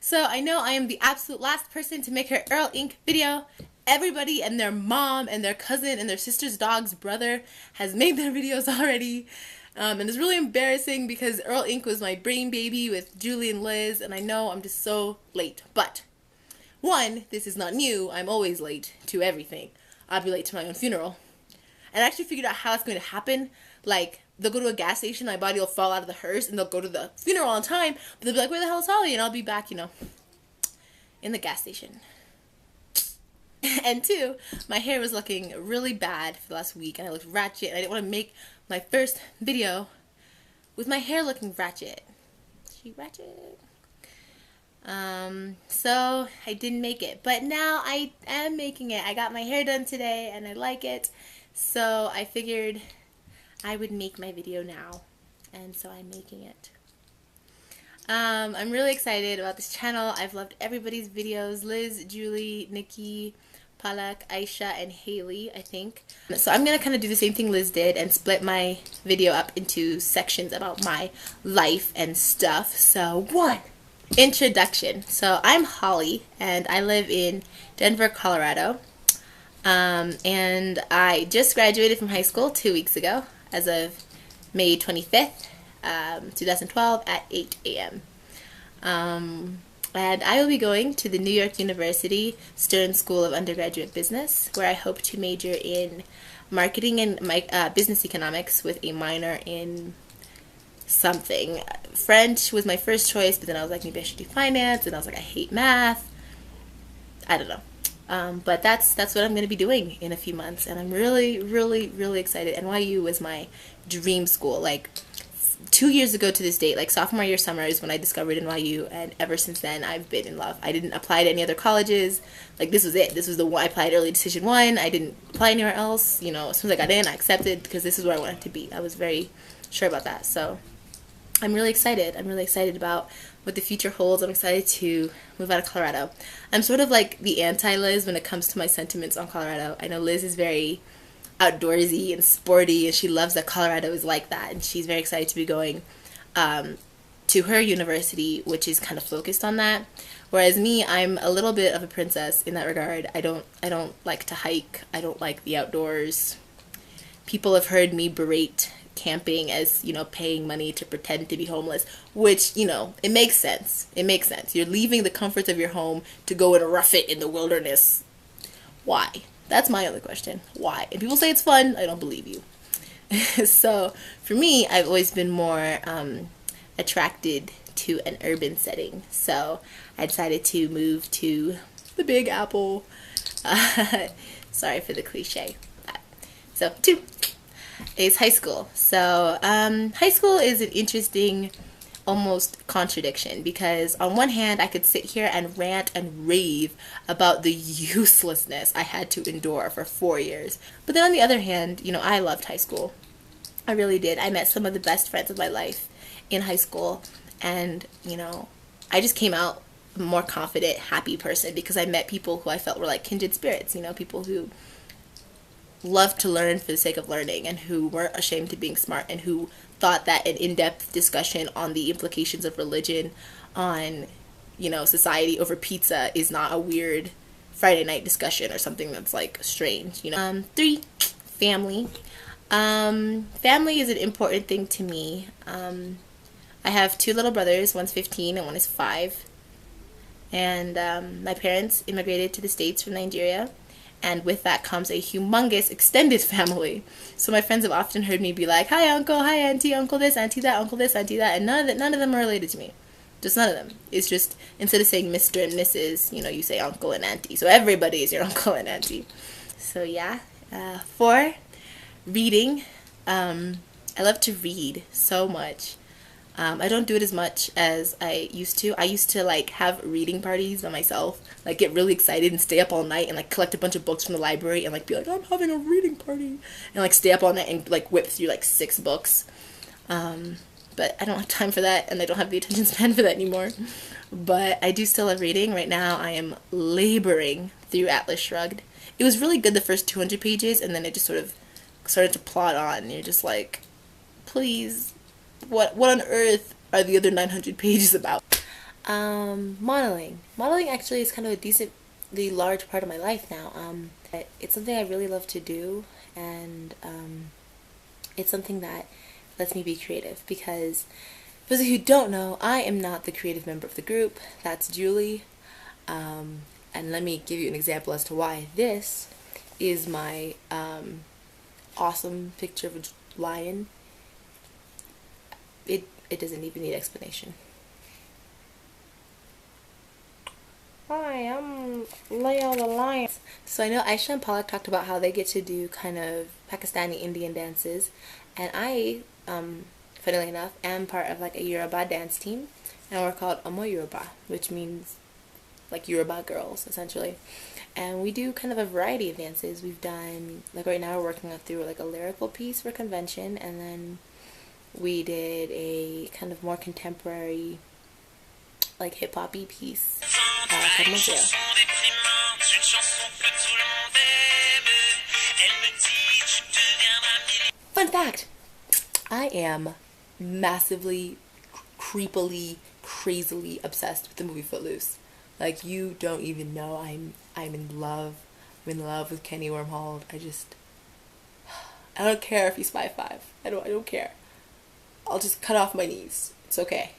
So I know I am the absolute last person to make her Earl Inc. video. Everybody and their mom and their cousin and their sister's dog's brother has made their videos already. And it's really embarrassing because Earl Inc. was my brain baby with Julie and Liz, and I know I'm just so late. But, one, this is not new. I'm always late to everything. I'll be late to my own funeral. And I actually figured out how it's going to happen. Like, they'll go to a gas station, my body will fall out of the hearse, and they'll go to the funeral on time, but they'll be like, where the hell is Holly? And I'll be back, in the gas station. And two, my hair was looking really bad for the last week, and I looked ratchet, and I didn't want to make my first video with my hair looking ratchet. She ratchet. So I didn't make it, but now I am making it. I got my hair done today, and I like it, so I figured I would make my video now, and so I'm making it. I'm really excited about this channel. I've loved everybody's videos. Liz, Julie, Nikki, Palak, Aisha, and Haley, I think. So I'm going to kind of do the same thing Liz did and split my video up into sections about my life and stuff. So, one, introduction. So I'm Holly, and I live in Denver, Colorado. And I just graduated from high school 2 weeks ago, as of May 25th, 2012 at 8 a.m. And I will be going to the New York University Stern School of Undergraduate Business, where I hope to major in marketing and business economics with a minor in something. French was my first choice, but then I was like, maybe I should do finance, and I was like, I hate math. I don't know. But that's what I'm going to be doing in a few months, and I'm really, really, really excited. NYU was my dream school. Like, 2 years ago to this date, like sophomore year summer is when I discovered NYU, and ever since then I've been in love. I didn't apply to any other colleges. Like, this was it. This was the one I applied early decision 1. I didn't apply anywhere else. As soon as I got in, I accepted because this is where I wanted to be. I was very sure about that. So I'm really excited. I'm really excited about what the future holds. I'm excited to move out of Colorado. I'm sort of like the anti-Liz when it comes to my sentiments on Colorado. I know Liz is very outdoorsy and sporty, and she loves that Colorado is like that, and she's very excited to be going to her university, which is kind of focused on that. Whereas me, I'm a little bit of a princess in that regard. I don't like to hike. I don't like the outdoors. People have heard me berate camping as, paying money to pretend to be homeless, which, it makes sense. It makes sense. You're leaving the comforts of your home to go and rough it in the wilderness. Why? That's my other question. Why? And people say it's fun. I don't believe you. So for me, I've always been more attracted to an urban setting. So I decided to move to the Big Apple. Sorry for the cliche. So 2 is high school. So high school is an interesting almost contradiction, because on one hand I could sit here and rant and rave about the uselessness I had to endure for 4 years, but then on the other hand, I loved high school. I really did. I met some of the best friends of my life in high school, and I just came out a more confident, happy person because I met people who I felt were like kindred spirits, people who loved to learn for the sake of learning, and who weren't ashamed of being smart, and who thought that an in-depth discussion on the implications of religion on, society over pizza is not a weird Friday night discussion or something that's like strange, 3, family. Family is an important thing to me. I have 2 little brothers. One's 15 and one is 5. And my parents immigrated to the States from Nigeria. And with that comes a humongous extended family. So my friends have often heard me be like, hi uncle, hi auntie, uncle this, auntie that, uncle this, auntie that, and none of them are related to me. Just none of them. It's just, instead of saying Mr. and Mrs., you say uncle and auntie. So everybody is your uncle and auntie. So yeah. 4, reading. I love to read so much. I don't do it as much as I used to. I used to have reading parties by myself, get really excited and stay up all night and collect a bunch of books from the library and be like, I'm having a reading party, and stay up all night and whip through 6 books. But I don't have time for that, and I don't have the attention span for that anymore. But I do still love reading. Right now I am laboring through Atlas Shrugged. It was really good the first 200 pages, and then it just sort of started to plod on, and you're just like, please, what on earth are the other 900 pages about? Modeling. Modeling actually is kind of a decently large part of my life now. It's something I really love to do, and it's something that lets me be creative because, for those of you who don't know, I am not the creative member of the group. That's Julie. And let me give you an example as to why. This is my awesome picture of a lion. It doesn't even need explanation. Hi, I'm Leo the Lion. So I know Aisha and Pollock talked about how they get to do kind of Pakistani Indian dances, and I, funnily enough, am part of like a Yoruba dance team, and we're called Omo Yoruba, which means like Yoruba girls essentially. And we do kind of a variety of dances. We've done, like right now we're working through like a lyrical piece for convention, and then we did a kind of more contemporary like hip-hop-y piece called Moselle. Fun fact! I am massively, creepily, crazily obsessed with the movie Footloose. Like, you don't even know. I'm in love. I'm in love with Kenny Wormhold. I don't care if he's 5'5". I don't care. I'll just cut off my knees. It's okay.